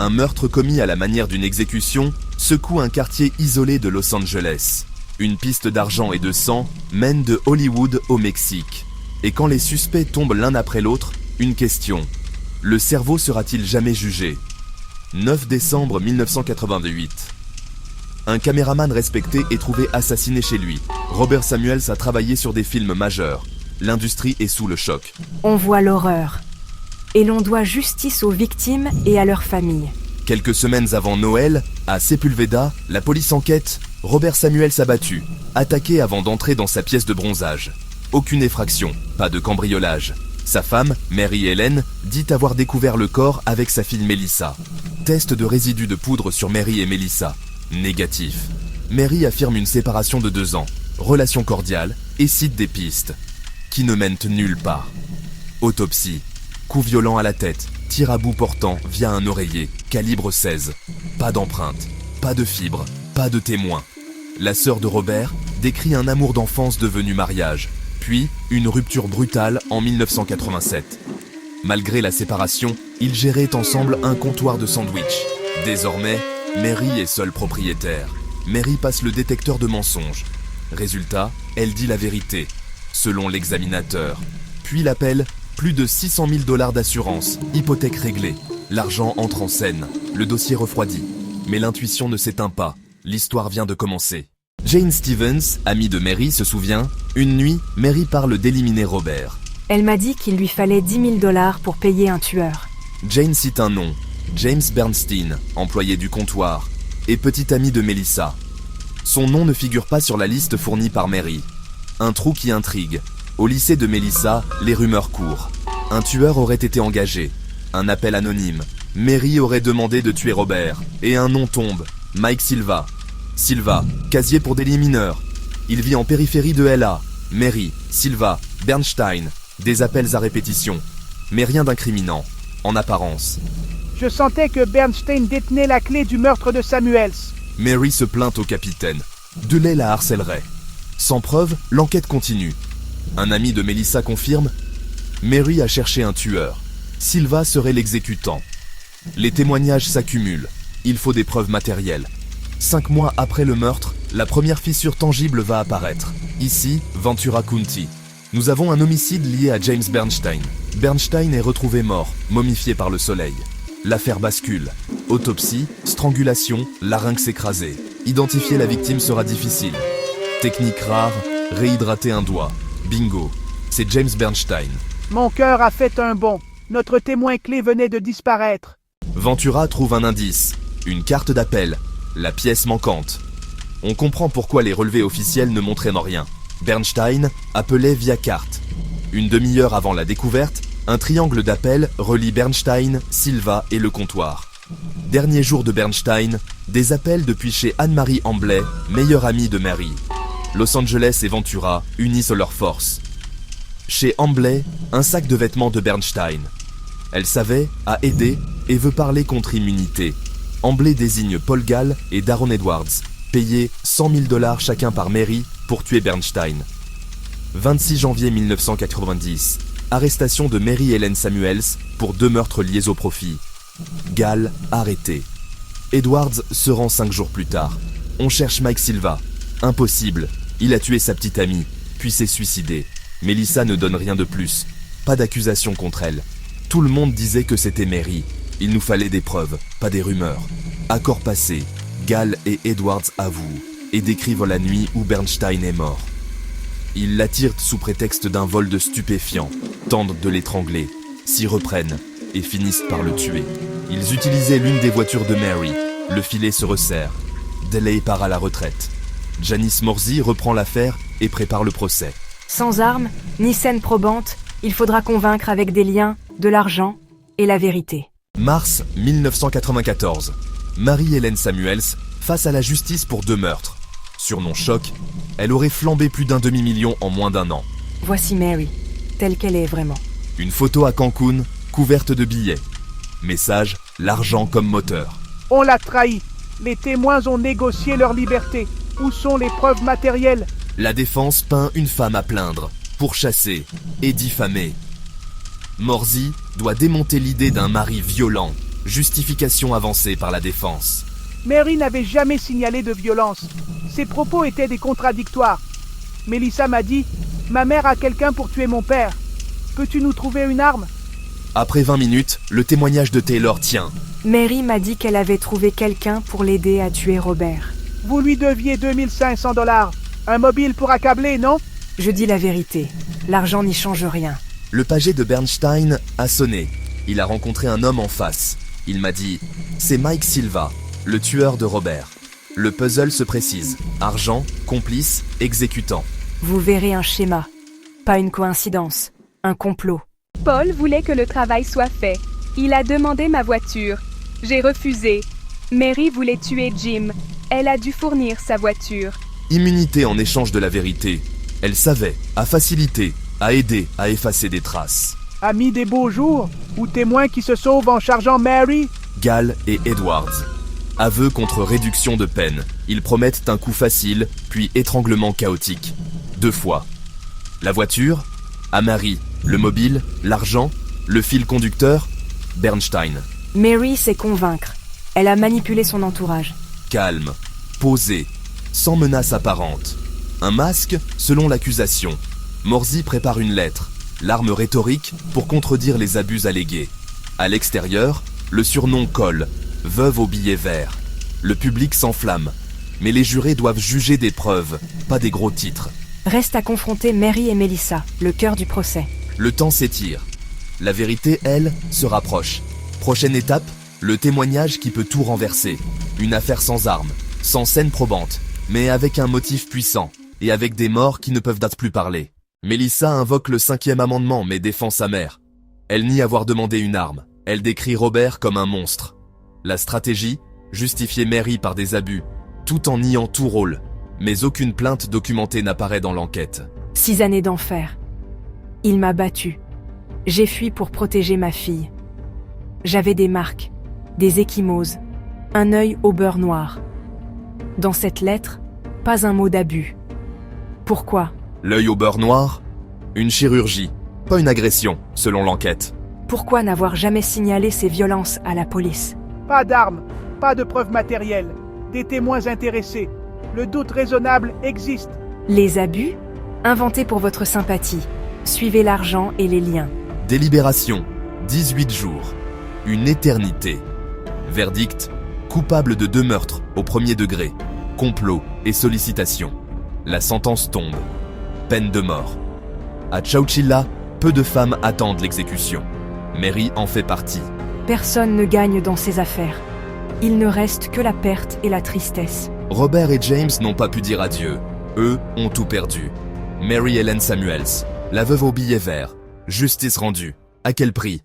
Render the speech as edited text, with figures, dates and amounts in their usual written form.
Un meurtre commis à la manière d'une exécution secoue un quartier isolé de Los Angeles. Une piste d'argent et de sang mène de Hollywood au Mexique. Et quand les suspects tombent l'un après l'autre, une question. Le cerveau sera-t-il jamais jugé ? 9 décembre 1988. Un caméraman respecté est trouvé assassiné chez lui. Robert Samuels a travaillé sur des films majeurs. L'industrie est sous le choc. On voit l'horreur. Et l'on doit justice aux victimes et à leurs familles. Quelques semaines avant Noël, à Sepulveda, la police enquête. Robert Samuels abattu, attaqué avant d'entrer dans sa pièce de bronzage. Aucune effraction, pas de cambriolage. Sa femme, Mary Ellen, dit avoir découvert le corps avec sa fille Melissa. Test de résidus de poudre sur Mary et Melissa. Négatif. Mary affirme une séparation de 2 ans, relation cordiale et cite des pistes qui ne mènent nulle part. Autopsie. Coup violent à la tête, tir à bout portant via un oreiller, calibre 16. Pas d'empreinte, pas de fibre, pas de témoin. La sœur de Robert décrit un amour d'enfance devenu mariage, puis une rupture brutale en 1987. Malgré la séparation, ils géraient ensemble un comptoir de sandwich. Désormais, Mary est seule propriétaire. Mary passe le détecteur de mensonges. Résultat, elle dit la vérité, selon l'examinateur. Puis l'appel, plus de 600 000 $ d'assurance, hypothèque réglée. L'argent entre en scène, le dossier refroidit. Mais l'intuition ne s'éteint pas, l'histoire vient de commencer. Jane Stevens, amie de Mary, se souvient, une nuit, Mary parle d'éliminer Robert. Elle m'a dit qu'il lui fallait 10 000 $ pour payer un tueur. Jane cite un nom, James Bernstein, employé du comptoir, et petit ami de Melissa. Son nom ne figure pas sur la liste fournie par Mary. Un trou qui intrigue. Au lycée de Melissa, les rumeurs courent. Un tueur aurait été engagé. Un appel anonyme. Mary aurait demandé de tuer Robert. Et un nom tombe. Mike Silva. Silva, casier pour délits mineurs. Il vit en périphérie de LA. Mary, Silva, Bernstein. Des appels à répétition. Mais rien d'incriminant, en apparence. Je sentais que Bernstein détenait la clé du meurtre de Samuels. Mary se plaint au capitaine. Delay la harcèlerait. Sans preuve, l'enquête continue. Un ami de Melissa confirme. Mary a cherché un tueur. Silva serait l'exécutant. Les témoignages s'accumulent. Il faut des preuves matérielles. 5 mois après le meurtre, la première fissure tangible va apparaître. Ici, Ventura County. Nous avons un homicide lié à James Bernstein. Bernstein est retrouvé mort, momifié par le soleil. L'affaire bascule. Autopsie, strangulation, larynx écrasé. Identifier la victime sera difficile. Technique rare, réhydrater un doigt. Bingo, c'est James Bernstein. Mon cœur a fait un bond. Notre témoin clé venait de disparaître. Ventura trouve un indice, une carte d'appel, la pièce manquante. On comprend pourquoi les relevés officiels ne montraient rien. Bernstein appelait via carte. Une demi-heure avant la découverte, un triangle d'appel relie Bernstein, Silva et le comptoir. Dernier jour de Bernstein, des appels depuis chez Anne-Marie Amblay, meilleure amie de Mary. Los Angeles et Ventura unissent leurs forces. Chez Amblay, un sac de vêtements de Bernstein. Elle savait, a aidé et veut parler contre immunité. Amblay désigne Paul Gall et Daron Edwards, payés 100 000 $ chacun par Mary pour tuer Bernstein. 26 janvier 1990, arrestation de Mary Ellen Samuels pour 2 meurtres liés au profit. Gall arrêté. Edwards se rend 5 jours plus tard. On cherche Mike Silva. Impossible. Il a tué sa petite amie, puis s'est suicidé. Melissa ne donne rien de plus. Pas d'accusation contre elle. Tout le monde disait que c'était Mary. Il nous fallait des preuves, pas des rumeurs. Accord passé. Gall et Edwards avouent et décrivent la nuit où Bernstein est mort. Ils l'attirent sous prétexte d'un vol de stupéfiants, tentent de l'étrangler, s'y reprennent et finissent par le tuer. Ils utilisaient l'une des voitures de Mary. Le filet se resserre. Delay part à la retraite. Janice Morsey reprend l'affaire et prépare le procès. Sans armes, ni scène probante, il faudra convaincre avec des liens, de l'argent et la vérité. Mars 1994. Mary-Hélène Samuels face à la justice pour 2 meurtres. Surnom choc, elle aurait flambé plus d'1 demi-million en moins d'1 an. Voici Mary, telle qu'elle est vraiment. Une photo à Cancun, couverte de billets. Message, l'argent comme moteur. On l'a trahi. Les témoins ont négocié leur liberté. Où sont les preuves matérielles? La défense peint une femme à plaindre, pourchasser et diffamer. Morsey doit démonter l'idée d'un mari violent, Justification avancée par la défense. Mary n'avait jamais signalé de violence. Ses propos étaient des contradictoires. Melissa m'a dit « Ma mère a quelqu'un pour tuer mon père. Peux-tu nous trouver une arme ?» Après 20 minutes, le témoignage de Taylor tient. Mary m'a dit qu'elle avait trouvé quelqu'un pour l'aider à tuer Robert. Vous lui deviez 2500 $. Un mobile pour accabler, non? Je dis la vérité. L'argent n'y change rien. Le pager de Bernstein a sonné. Il a rencontré un homme en face. Il m'a dit « C'est Mike Silva, le tueur de Robert. » Le puzzle se précise. Argent, complice, exécutant. Vous verrez un schéma. Pas une coïncidence. Un complot. Paul voulait que le travail soit fait. Il a demandé ma voiture. J'ai refusé. Mary voulait tuer Jim. Elle a dû fournir sa voiture. Immunité en échange de la vérité. Elle savait, a facilité, a aidé à effacer des traces. Amis des beaux jours ou témoins qui se sauvent en chargeant Mary? Gall et Edwards. Aveu contre réduction de peine. Ils promettent un coup facile, puis étranglement chaotique. 2 fois. La voiture? À Mary. Le mobile? L'argent? Le fil conducteur? Bernstein. Mary sait convaincre. Elle a manipulé son entourage. Calme, posé, sans menace apparente. Un masque, selon l'accusation. Morsy prépare une lettre, l'arme rhétorique pour contredire les abus allégués. À l'extérieur, le surnom colle, veuve au billet vert. Le public s'enflamme, mais les jurés doivent juger des preuves, pas des gros titres. Reste à confronter Mary et Melissa, le cœur du procès. Le temps s'étire. La vérité, elle, se rapproche. Prochaine étape, le témoignage qui peut tout renverser. Une affaire sans armes, sans scène probante, mais avec un motif puissant, et avec des morts qui ne peuvent date plus parler. Melissa invoque le 5e amendement mais défend sa mère. Elle nie avoir demandé une arme. Elle décrit Robert comme un monstre. La stratégie, justifier Mary par des abus, tout en niant tout rôle. Mais aucune plainte documentée n'apparaît dans l'enquête. 6 années d'enfer. Il m'a battue. J'ai fui pour protéger ma fille. J'avais des marques, des ecchymoses, un œil au beurre noir. Dans cette lettre, pas un mot d'abus. Pourquoi? L'œil au beurre noir? Une chirurgie, pas une agression, selon l'enquête. Pourquoi n'avoir jamais signalé ces violences à la police? Pas d'armes, pas de preuves matérielles, des témoins intéressés. Le doute raisonnable existe. Les abus? Inventés pour votre sympathie. Suivez l'argent et les liens. Délibération, 18 jours. Une éternité. Verdict, coupable de 2 meurtres au 1er degré, complot et sollicitation. La sentence tombe. Peine de mort. À Chowchilla, peu de femmes attendent l'exécution. Mary en fait partie. Personne ne gagne dans ces affaires. Il ne reste que la perte et la tristesse. Robert et James n'ont pas pu dire adieu. Eux ont tout perdu. Mary Ellen Samuels, la veuve au billet vert. Justice rendue. À quel prix?